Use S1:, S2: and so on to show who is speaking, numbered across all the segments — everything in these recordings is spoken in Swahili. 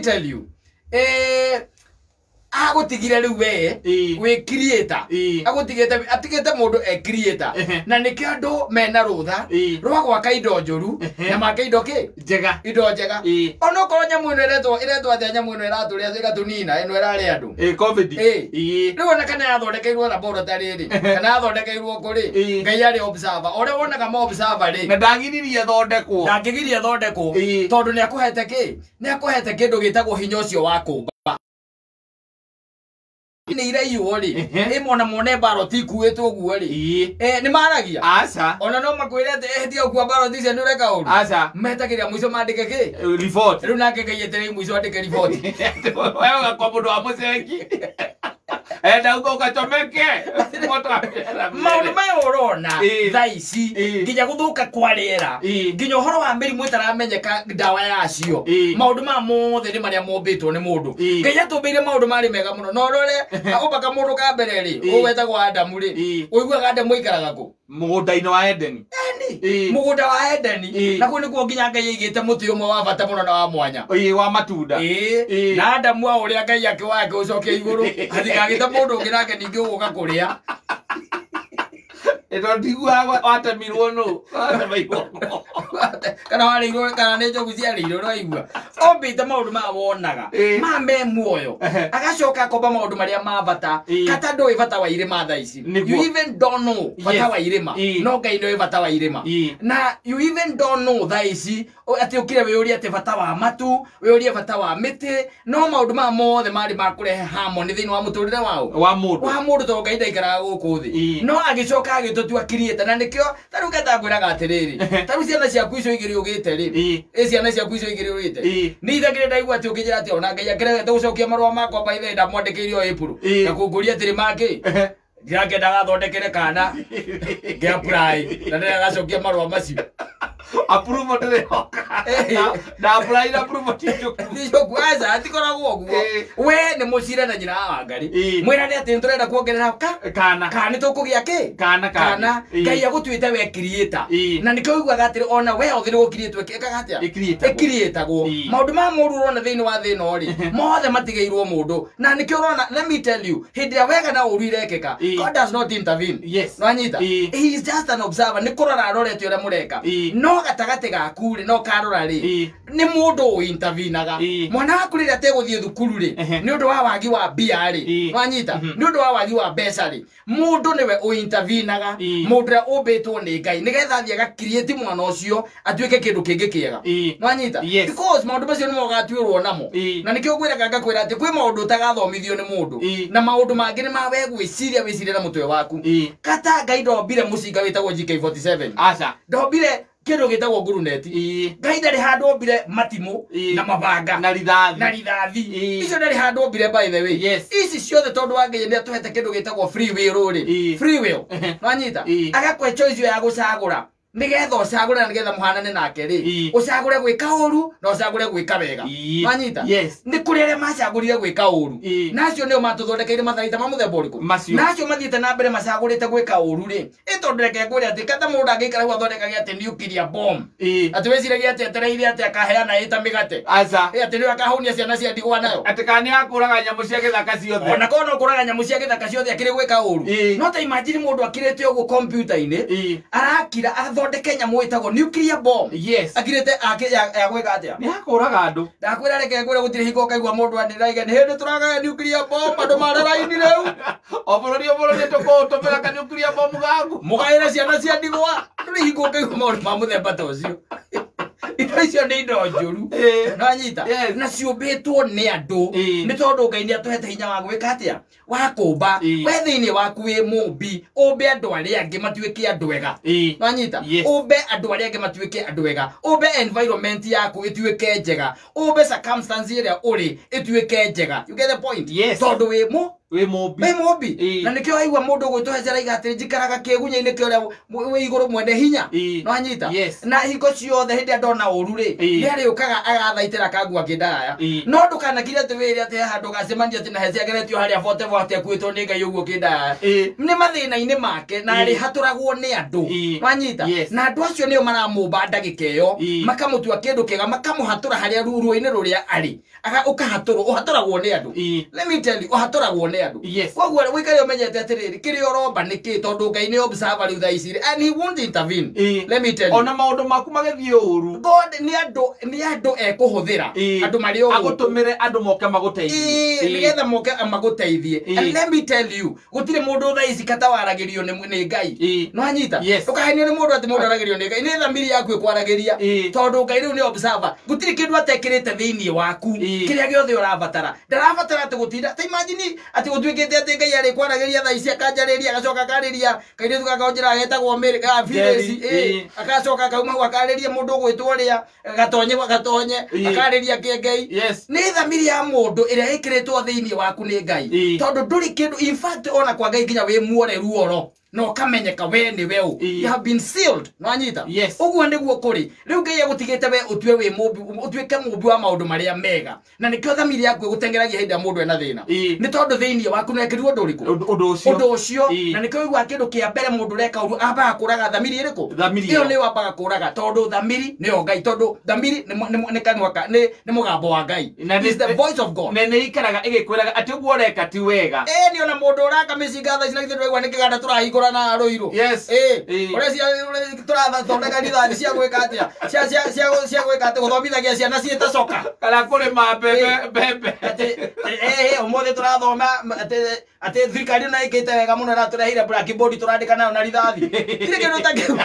S1: tell you. Agotigire riu we creator atigite mundu creator na nikio andu mena rutha rwa gwaka indo njoru na maka indo ki njega ono korwo nyamu ino iretwo atia nyamu ino iraturia igatunina ino irari andu
S2: covid
S1: riu ona kana yathondekeirwo laboratory ri kana yathondekeirwo kuri ngai ari observer ore wonaga mo observer ri
S2: na ndagiririe thondekwo
S1: tondu ni akuhete kindu gitagwo hinya ucio wa kumba ni iraiyo ri mona mone baroti kuetwo guo ri ni maragia
S2: aca
S1: ona no makwire etia kwa baroti cia nureka uru
S2: aca
S1: metakiria mwiso mandike ki
S2: report
S1: riu nake kayetere mwiso andike report
S2: wewe ngakwa mundu wa mucengi enda uko ukachomeke
S1: maundu maya urona thaici nginya guthuka kwa riera nginya uhoro wa mirimu itaramenyeka ndawa yacio maundu ma mothe ni maria mombitwo ni mundu ngai atumbire maundu mari mega muno no rore ubaka mundu ka mbere ri uwetagwo Adamu ri uiguaga Adamu ikaraga ku
S2: mugunda-ini wa Edeni
S1: mugunda wa Edeni na kuni kuo nginya ngai igite muti umwe wa bata muno na wa mwanya
S2: wa matunda
S1: na Adamu wa uria ngai akiwake ucoke iguru athikagite mundu ungi nake ningi uguka kuria
S2: eto ndigua watamirwo no
S1: kana wareirwo kana ne njogu ciareirwo no igua ombite maundu ma wonaga ma me muoyo agacoka akomba maundu maria ma bata kata ndoi bata wa irima tha ici you even don't know bata wa irima no ngai ndoi bata wa irima na you even don't know tha ici ati ukire wiuria ati bata wa matu wiuria bata wa miti no maundu ma mothe mari ma kurehe harmony thini wa muturire wa mundu to ngai ndaikaraga guku thi no agicoka agitutua creator na nikio taru ngatangwiraga atiriri taru ciana ciaku icio igiri ugite ri ciana ciaku icio igiri ugite ni thagire ndaigua ati ukijira ati ona ngai akirega gucokia marwa makwa by the ndamwandikire o April na kunguria atiri make ndiake ndagathondekere kana ngiapply na ndagacokia marwa macio
S2: approve ndire na apply na approve
S1: tijo kwaza atikoragwo guo we ni mucire na nyina wa ngari mwirane ati nturenda kuongerera kana tukugia ki kana ngai agutwite we creator na nikio iguaga atiri ona we othire go create ekaga atia creator go maundu ma mundu rona thini wa thino ri mothe matigeirwo mundu na nikio rona let me tell you hindi ya wega na uru irekeka God does not intervene no anyita he is just an observer ni kurora arorete ure mureka no gatagate gaku ri no karora ri ni mundu u intervenaga mwana waku ri ate guthie thukuru ri ni undu wa wagi wa bia ri no anyita ni undu wa wagi wa mbeca ri mundu niwe u intervenaga mundu ria umbitwo ni ngai nigetha athie ga create mwana ucio atuike kindu kingi kiega no anyita because maundu macio ni mogatuirwo namo na nikio gwiraga ngakwira ati kwi maundu utagathomithio ni mundu na maundu mangi ni ma we gwiciria wiciria na mutwe waku kata ngai ndombire mucinga witagwo GK47
S2: aca
S1: ndombire kindu gitagwo ngurunet ngai ndari handu ombire matimu na mabanga
S2: na rithathi
S1: icio ndari handu ombire by the way ici ciothe tondu wa ngai ni atuhete kindu gitagwo free will ri free will no anyita agakwe choice ya gucagura nigetha ucagure na nigetha muhanane nake ri ucagure gwika uru na ucagure gwika wega manyita ni kuri aria macagurire gwika uru nacio nio matuthondekeire mathaita ma muthemba uriku nacio mathiite na mbere macagurite gwika uru ri itondu reke ngwire ati kata mundu angikara hu athondekagia ati nuclear bomb ati weciragia ati atereire ati akaheana ita migate ati ni akahunia ciana cia ndigwa nayo
S2: ati kani akuraga nyamu cia githaka ciothe
S1: ona kono kuraga nyamu cia githaka ciothe akire gwika uru no ta imagine mundu akirete ugu computer-ini arakira thondeke nyamu itagwo nuclear bomb akirete ya gwika atia
S2: ni akuraga andu
S1: ndakwira reke ngwire gutire hingo kaigwa mundu andiraiga ni hindi turaga nuclear bomb andu mararaini riu
S2: oborori tukutumira ka nuclear bomb gaku
S1: mugaira ciana cia ndigwa turi hingo kaigwa maundu ma muthemba ta ucio icio ni indo njuru no anyita na ciumbitwo ni andu ni tondu ngai ni atuhete hinya wa gwika atia wa kumba we thiini waku wi mumbi umbe andu aria angi matuike andu ega no anyita umbe andu aria angi matuike andu ega umbe environment yaku ituike njega umbe circumstance iria uri ituike njega you get the point tondu wi
S2: we mobi
S1: na nikio aigwa mundu gwitwehera igati njikaraga kiegunya-ini kio we iguru mwende hinya no anyita na hingo ciothe hindi ndona uru ri ni ari ukaga agathaitira kangu akindaya no ndukana kire twiri ati handu gacemania ati na heciageretio haria bote bote kwitwo ni ngai uguo kindaya ni mathina-ini make na ari haturagwo ni andu no anyita na andu acio nio maramumba ndagika iyo makamutua kindu kiega makamuhatura haria ruruini ruria ari ukahaturwo uhaturagwo ni andu let me tell you uhaturagwo ni andu koguo wikari umenyete atiriri kiri oromba niki tondu ngai ni observer riu thaiciri and he won't intervene let me tell you
S2: ona maundu maku magethie uru
S1: God ni andu ekuhuthira andu mari o
S2: agutumire andu moke maguteithie
S1: nigetha moke maguteithie and let me tell you gutire mundu thaici katawaragirio ni ngai no anyita ukahenio ni mundu ati mundu aragirio ni ngai ni thamiri yaku ikwaragiria tondu ngai riu ni observer gutire kindu atekirite thiini waku kiria giothe urabatara ndarabatara ati gutinda ta imagine ati gutwikite ati ngai ari kwaragiria thaici akanjariria agacoka akariria kaire tugakonjira agetagwo America Philesi agacoka kauma gwakariria mundu gwitwo ria gatonye akariria ke ngai ni thamiri ya mundu iria ikiritwo thiini waku ni ngai tondu nduri kindu in fact ona kwa ngai nginya we muore ruoro no kamenyeka we ni weu you have been sealed no anyita uguo niguo kuri riu ngai agutigite we utwe we mumbi utwike mumbi wa maundu maria mega na nikio thamiri yaku gutengeragia hindi mundu ena thina ni tondu thiini waku nekirwo nduriku undu ucio na nikio igwa kindu kia mbere mundu reka uru aba kuraga thamiri iriku iyo ni wambaga kuraga tondu thamiri ni o ngai tondu thamiri ni kanwa ni mugambo wa ngai is the voice of God
S2: ne ikaraga igikwiraga ati uguo reka ti wega
S1: ni ona mundu uraka miciga tha icina githirwo igwa nikiganda turahingura na roiro urecia turatha thondeka rithathi cia gwika atia cia gwika ati guthomithagia ciana ciitacoka
S2: kana kurima mbembe
S1: umuthi turathoma ati thirikari na ikite wega muno iraturehire blackboard turandika nayo na rithathi kire kindu takiu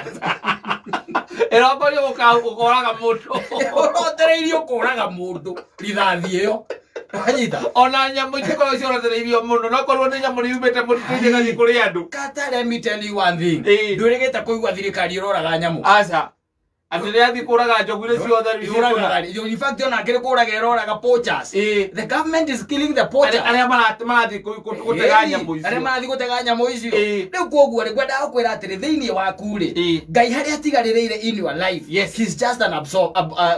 S2: erokorio ukoraga mundu
S1: urotereirio kuraga mundu rithathi iyo anyita
S2: ona nyamu ikoro ciorethereirio mundu no korwo ni nyamu riumite mutije gathi kuri andu
S1: kata let me tell you one thing ndurigeta kuigwa thirikari iroraga nyamu
S2: aca ati yathi kuraga njogire ciothe
S1: in fact ona kire kuraga iroraga poachers the government is killing the poachers
S2: aria marathi gutega nyamu icio
S1: aria marathi gutega nyamu icio riu koguo ri gwenda gukwira atiri thiini waku ri ngai haria tigaririire in your life he's just an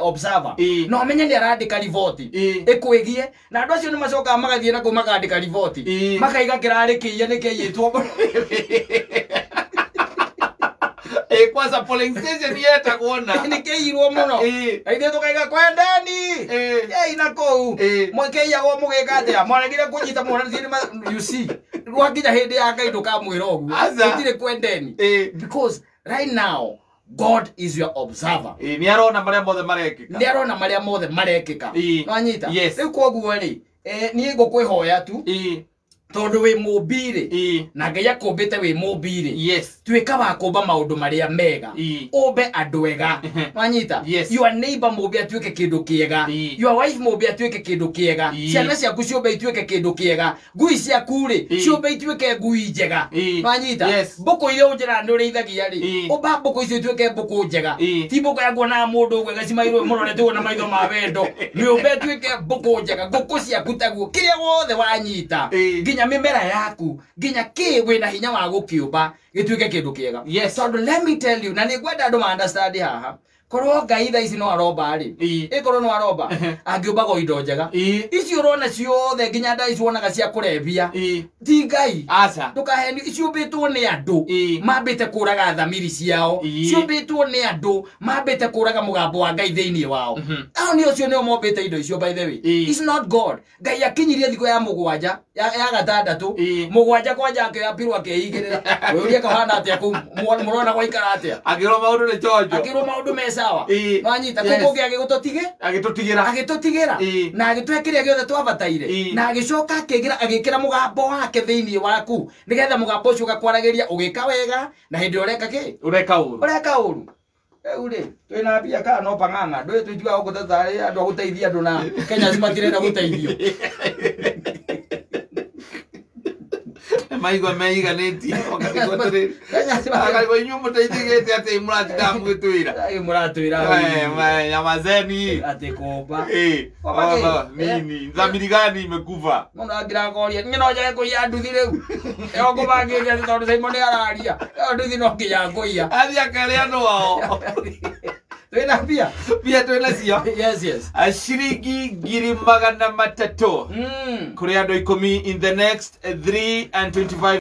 S1: observer no menye ni arandika report ikwigie na andu acio ni macoka magathie na kumagandika report makaiga kirari kiye ni kiyitwo
S2: kwanza polling station yeta kuona
S1: ni keirwo muno aithe tukaiga kwendeni ina kou mwekeiya go mugika atia mwaregire kunyita mwana thiri you see rwakinya hindi ya ngai ndukamwira ogu utire kwendeni because right now God is your observer
S2: ni arona maria mothe marekika
S1: ni arona maria mothe marekika no anyita riu koguo ri ni ngukwihoya tu tondu we mubire na ngai akumbite we mubire twika wa kumba maundu maria mega umbe andu ega wanyita your neighbor mubia twike kindu kiega your wife mubia twike kindu kiega ciana ciaku ciumbe itwike kindu kiega ngui ciaku ri ciumbe itwike ngui njega wanyita mbuku ile unjira ni ureithagia ri umba mbuku icio itwike mbuku njega ti mbuku ya kuona mundu gwega cimairwo murorete na maitho ma wendo ni umbe twike mbuku njega nguku ciaku taguo kiria wothe wanyita nginya mimera yaku nginya ki wina hinya wa gukiumba gitwike kindu kiega so let me tell you na ni gwenda andu ma understand haha korwo ngai tha ici no aromba ri ikorwo no aromba angiumba go indo njega icio urona ciothe nginya nda ici wonaga cia kurebia ti ngai
S2: aca
S1: ndukaheni ciumbitwo ni andu mambite kuraga thamiri ciao ciumbitwo ni andu mambite kuraga mugambo wa ngai thiini wao ao ni ucio nio mombite indo icio by the way it's not God ngai akinyirie thiko ya mugwanja ya gatandatu mugwanja kwanja akiyapirwo akihingirira uria kahana atia ku murona gwaikara atia
S2: agirwo maundu ni chojo
S1: agirwo maundu me sawa no anyita kuko agitutigira na agitwekiria giothe twabataire na agicoka agikira mugambo wake thiini waku nigetha mugambo ucio gakwaragiria ugika wega na hindi ureka ki
S2: ureka
S1: uru uri twina bia kana no panganga ndwe twitiga gutatari andu guteithia andu na Kenya zimatirenda guteithio
S2: maigwa meiganĩtie okatigotore akaigwa inyuĩ mũteithĩgĩte atĩ mũratida mũgĩtwĩra nyamazeni
S1: ati komba
S2: nini dhamiri gani imekufa
S1: mũndũ angĩrakoria niĩ no njage kũiya nduthi rĩu ĩyo ngũbangĩte atĩ tondũ Simon nĩararia ĩyo nduthi no nginya ngũiya
S2: athiĩ akarĩa andũ ao
S1: twĩna pia
S2: twĩna cio
S1: yes
S2: ciringi 300 kũrĩ andũ 10 in the next 3 and 25